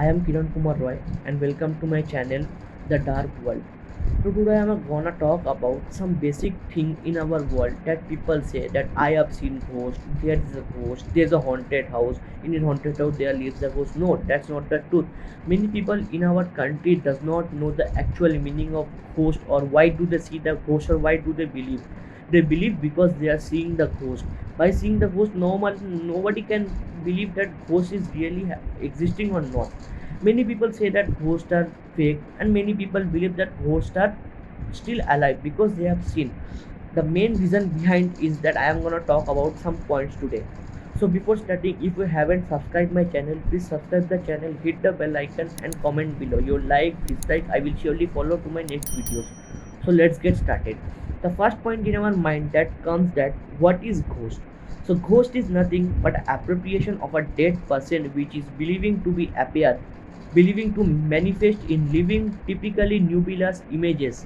I am Kiran Kumar Roy and welcome to my channel The Dark World. So today I am gonna talk about some basic thing in our world that people say that I have seen ghost, there is a ghost, there's a haunted house, in a haunted house there lives a ghost. No, that's not the truth. Many people in our country does not know the actual meaning of ghost or why do they see the ghost or why do they believe. They believe because they are seeing the ghost. By seeing the ghost, nobody can believe that ghost is really existing or not. Many people say that ghosts are fake, and many people believe that ghosts are still alive because they have seen. The main reason behind is that I am gonna talk about some points today. So before starting, if you haven't subscribed my channel, please subscribe the channel, hit the bell icon and comment below. Your like, dislike, I will surely follow to my next videos. So let's get started. The first point in our mind that comes that what is ghost? So ghost is nothing but appropriation of a dead person which is believing to be appear, believing to manifest in living, typically nebulous images.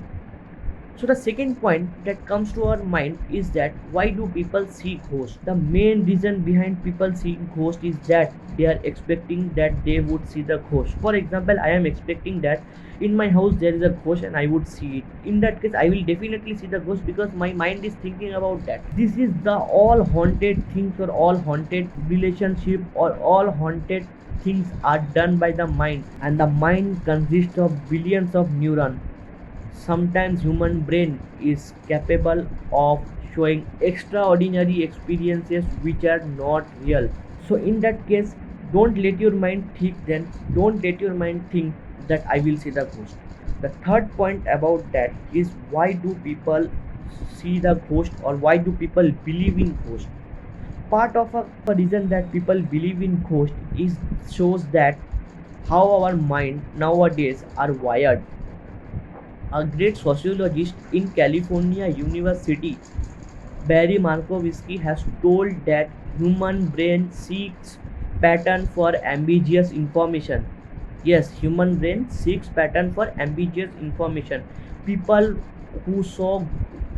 So the second point that comes to our mind is that why do people see ghosts? The main reason behind people seeing ghosts is that they are expecting that they would see the ghost. For example, I am expecting that in my house there is a ghost and I would see it. In that case, I will definitely see the ghost because my mind is thinking about that. This is the all haunted things or all haunted relationship or all haunted things are done by the mind, and the mind consists of billions of neurons. Sometimes human brain is capable of showing extraordinary experiences which are not real. So in that case, don't let your mind think then, don't let your mind think that I will see the ghost. The third point about that is why do people see the ghost or why do people believe in ghost? Part of a reason that people believe in ghost is shows that how our mind nowadays are wired. A great sociologist in California University, Barry Markowski, has told that human brain seeks pattern for ambiguous information. Yes, human brain seeks pattern for ambiguous information. People who saw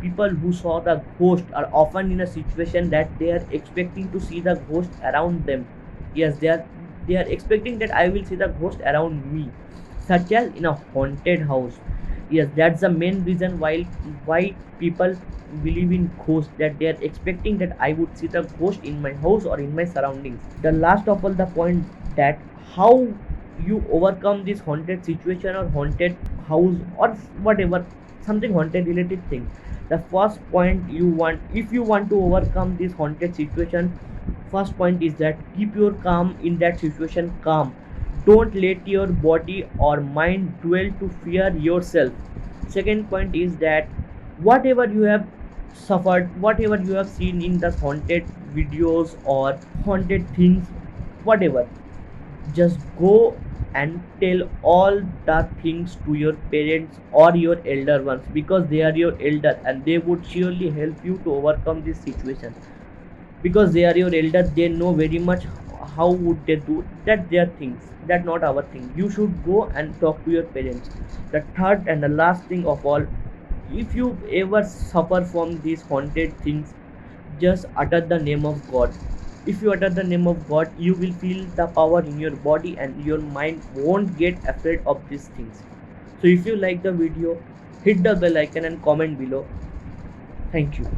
people who saw the ghost are often in a situation that they are expecting to see the ghost around them. Yes, they are expecting that I will see the ghost around me, such as in a haunted house. Yes, that's the main reason why people believe in ghosts, that they are expecting that I would see the ghost in my house or in my surroundings. The last of all the point that how you overcome this haunted situation or haunted house or whatever, something haunted related thing. The first point you want, if you want to overcome this haunted situation, first point is that keep your calm in that situation. Calm, don't let your body or mind dwell to fear yourself. Second point is that whatever you have suffered, whatever you have seen in the haunted videos or haunted things, whatever, just go and tell all the things to your parents or your elder ones because they are your elder and they would surely help you to overcome this situation. Because they are your elder, they know very much how would they do that, their things, that not our thing. You should go and talk to your parents. The third and the last thing of all, if you ever suffer from these haunted things, just utter the name of God. If you utter the name of God, you will feel the power in your body and your mind won't get afraid of these things. So if you like the video, hit the bell icon and comment below. Thank you.